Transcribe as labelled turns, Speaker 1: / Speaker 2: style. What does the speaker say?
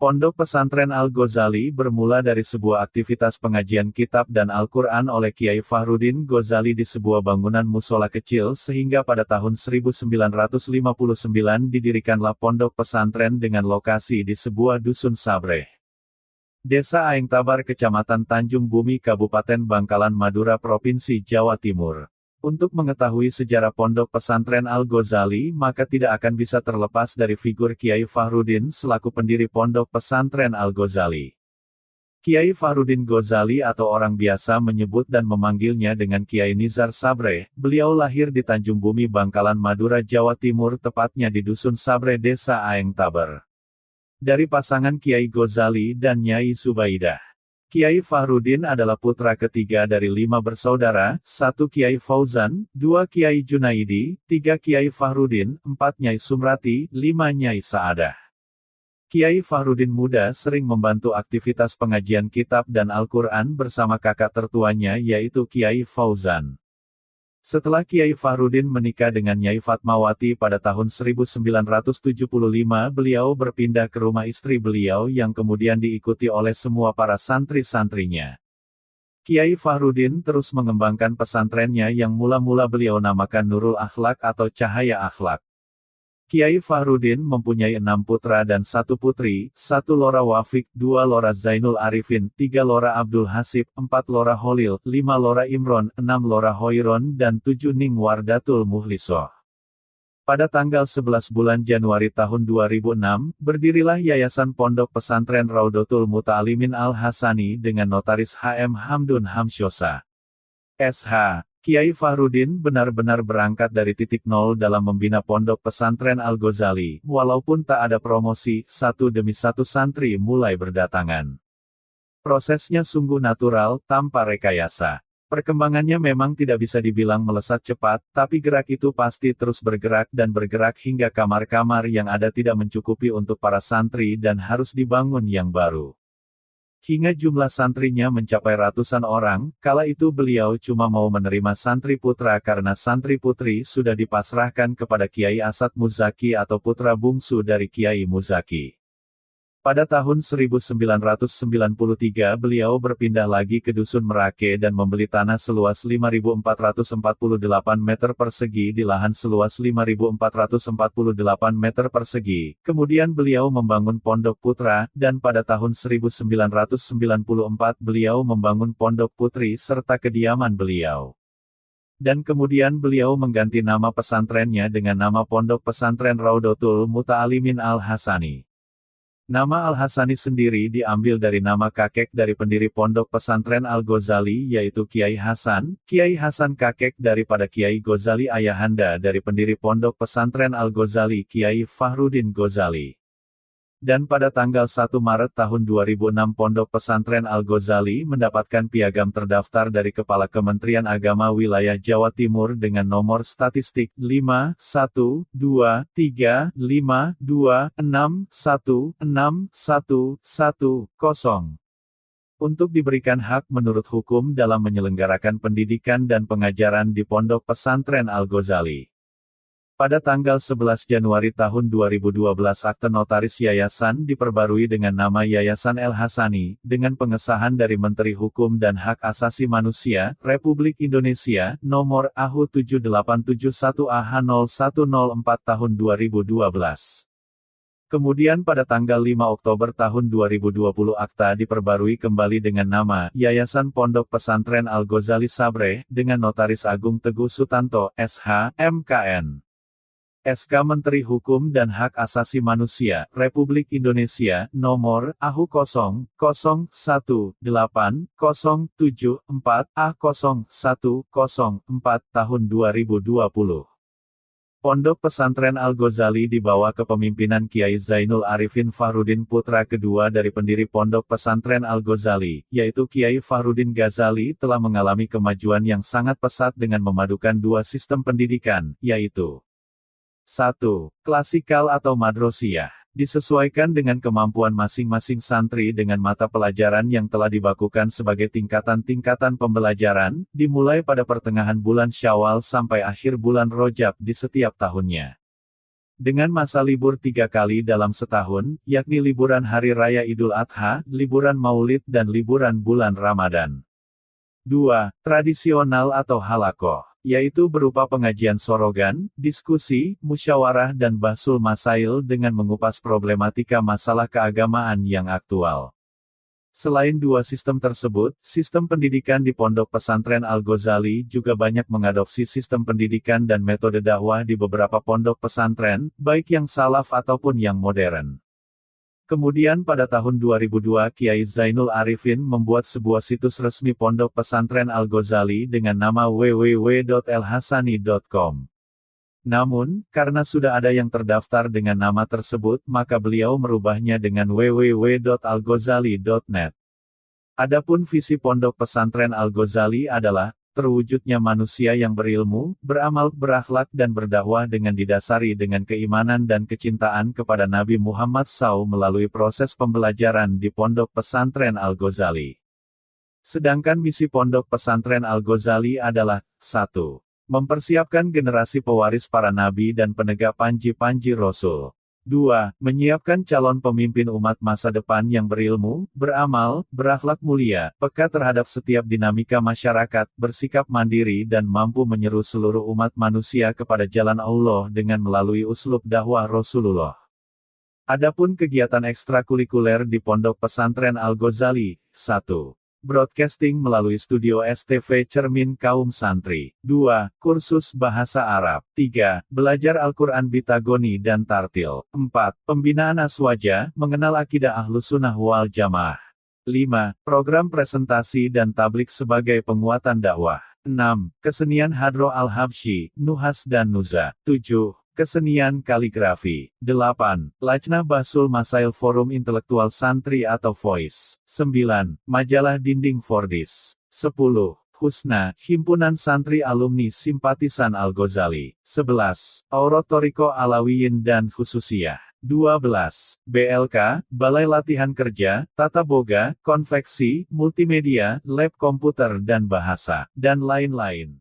Speaker 1: Pondok Pesantren Al-Ghazali bermula dari sebuah aktivitas pengajian kitab dan Al-Quran oleh Kiai Fahruddin Ghazali di sebuah bangunan musola kecil sehingga pada tahun 1959 didirikanlah pondok pesantren dengan lokasi di sebuah dusun Sabreh, Desa Aeng Tabar, Kecamatan Tanjung Bumi, Kabupaten Bangkalan, Madura, Provinsi Jawa Timur. Untuk mengetahui sejarah Pondok Pesantren Al-Ghazali, maka tidak akan bisa terlepas dari figur Kiai Fahruddin selaku pendiri Pondok Pesantren Al-Ghazali. Kiai Fahruddin Ghazali atau orang biasa menyebut dan memanggilnya dengan Kiai Nizar Sabreh, beliau lahir di Tanjung Bumi, Bangkalan, Madura, Jawa Timur, tepatnya di Dusun Sabreh, Desa Aeng Tabar. Dari pasangan Kiai Ghazali dan Nyai Subaidah. Kiai Fahruddin adalah putra ketiga dari 5 bersaudara, 1 Kiai Fauzan, 2 Kiai Junaidi, 3 Kiai Fahruddin, 4 Nyai Sumrati, 5 Nyai Saadah. Kiai Fahruddin muda sering membantu aktivitas pengajian kitab dan Al-Quran bersama kakak tertuanya yaitu Kiai Fauzan. Setelah Kiai Fahruddin menikah dengan Nyai Fatmawati pada tahun 1975, beliau berpindah ke rumah istri beliau yang kemudian diikuti oleh semua para santri-santrinya. Kiai Fahruddin terus mengembangkan pesantrennya yang mula-mula beliau namakan Nurul Akhlak atau Cahaya Akhlak. Kiai Fahruddin mempunyai 6 putra dan 1 putri, 1 Lora Wafik, 2 Lora Zainul Arifin, 3 Lora Abdul Hasib, 4 Lora Holil, 5 Lora Imron, 6 Lora Hoiron dan 7 Ning Wardatul Muhlisoh. Pada tanggal 11 bulan Januari tahun 2006, berdirilah Yayasan Pondok Pesantren Raudatul Muta'alimin Al-Hasani dengan Notaris HM Hamdun Hamsyosa. SH. Kiai Fahruddin benar-benar berangkat dari titik nol dalam membina Pondok Pesantren Al-Ghazali, walaupun tak ada promosi, satu demi satu santri mulai berdatangan. Prosesnya sungguh natural, tanpa rekayasa. Perkembangannya memang tidak bisa dibilang melesat cepat, tapi gerak itu pasti terus bergerak dan bergerak hingga kamar-kamar yang ada tidak mencukupi untuk para santri dan harus dibangun yang baru. Hingga jumlah santrinya mencapai ratusan orang, kala itu beliau cuma mau menerima santri putra karena santri putri sudah dipasrahkan kepada Kiai Asad Muzaki atau putra bungsu dari Kiai Muzaki. Pada tahun 1993 beliau berpindah lagi ke Dusun Merake dan membeli tanah seluas 5.448 meter persegi di lahan seluas 5.448 meter persegi. Kemudian beliau membangun Pondok Putra, dan pada tahun 1994 beliau membangun Pondok Putri serta kediaman beliau. Dan kemudian beliau mengganti nama pesantrennya dengan nama Pondok Pesantren Raudatul Muta'alimin Al-Hasani. Nama Al-Hasani sendiri diambil dari nama kakek dari pendiri Pondok Pesantren Al-Ghazali yaitu Kiai Hasan kakek daripada Kiai Ghazali ayahanda dari pendiri Pondok Pesantren Al-Ghazali Kiai Fahruddin Ghazali. Dan pada tanggal 1 Maret tahun 2006 Pondok Pesantren Al-Ghazali mendapatkan piagam terdaftar dari Kepala Kementerian Agama Wilayah Jawa Timur dengan nomor statistik 5122352616110 untuk diberikan hak menurut hukum dalam menyelenggarakan pendidikan dan pengajaran di Pondok Pesantren Al-Ghazali. Pada tanggal 11 Januari tahun 2012 akte notaris yayasan diperbarui dengan nama Yayasan El-Hasani, dengan pengesahan dari Menteri Hukum dan Hak Asasi Manusia, Republik Indonesia, nomor AHU 7871AH0104 tahun 2012. Kemudian pada tanggal 5 Oktober tahun 2020 akta diperbarui kembali dengan nama Yayasan Pondok Pesantren Al-Ghazali Sabreh, dengan Notaris Agung Teguh Sutanto, SH, MKN. SK Menteri Hukum dan Hak Asasi Manusia, Republik Indonesia, nomor AHU 001074A0104 tahun 2020. Pondok Pesantren Al-Ghazali dibawa kepemimpinan Kiai Zainul Arifin Fahruddin putra kedua dari pendiri Pondok Pesantren Al-Ghazali, yaitu Kiai Fahruddin Ghazali telah mengalami kemajuan yang sangat pesat dengan memadukan 2 sistem pendidikan, yaitu 1. Klasikal atau madrosiyah. Disesuaikan dengan kemampuan masing-masing santri dengan mata pelajaran yang telah dibakukan sebagai tingkatan-tingkatan pembelajaran, dimulai pada pertengahan bulan Syawal sampai akhir bulan Rajab di setiap tahunnya. Dengan masa libur 3 kali dalam setahun, yakni liburan Hari Raya Idul Adha, liburan Maulid dan liburan bulan Ramadan. 2. Tradisional atau halakoh, yaitu berupa pengajian sorogan, diskusi, musyawarah dan bahsul masail dengan mengupas problematika masalah keagamaan yang aktual. Selain dua sistem tersebut, sistem pendidikan di Pondok Pesantren Al-Ghazali juga banyak mengadopsi sistem pendidikan dan metode dakwah di beberapa pondok pesantren, baik yang salaf ataupun yang modern. Kemudian pada tahun 2002 Kiai Zainul Arifin membuat sebuah situs resmi Pondok Pesantren Al-Ghazali dengan nama www.elhasani.com. Namun, karena sudah ada yang terdaftar dengan nama tersebut, maka beliau merubahnya dengan www.alghazali.net. Adapun visi Pondok Pesantren Al-Ghazali adalah terwujudnya manusia yang berilmu, beramal, berakhlak dan berdakwah dengan didasari dengan keimanan dan kecintaan kepada Nabi Muhammad SAW melalui proses pembelajaran di Pondok Pesantren Al-Ghazali. Sedangkan misi Pondok Pesantren Al-Ghazali adalah 1. Mempersiapkan generasi pewaris para nabi dan penegak panji-panji Rasul. 2. Menyiapkan calon pemimpin umat masa depan yang berilmu, beramal, berakhlak mulia, peka terhadap setiap dinamika masyarakat, bersikap mandiri dan mampu menyeru seluruh umat manusia kepada jalan Allah dengan melalui uslub dakwah Rasulullah. Adapun kegiatan ekstrakurikuler di Pondok Pesantren Al-Ghazali, 1. Broadcasting melalui studio STV Cermin Kaum Santri. 2. Kursus Bahasa Arab. 3. Belajar Al-Quran Bitagoni dan Tartil. 4. Pembinaan aswaja, mengenal akidah Ahlussunnah wal Jamaah. 5. Program presentasi dan tablik sebagai penguatan dakwah. 6. Kesenian Hadroh Al-Habsyi, Nuhas dan Nuza. 7. Kesenian kaligrafi. 8. Lajnah Bahsul Masail Forum Intelektual Santri atau Voice. 9. Majalah Dinding Fordis. 10. Husna, Himpunan Santri Alumni Simpatisan Al-Ghazali. 11. Aurat Thoriqah Alawiyin dan Khususiyah. 12. BLK, Balai Latihan Kerja, Tata Boga, Konveksi, Multimedia, Lab Komputer dan Bahasa, dan lain-lain.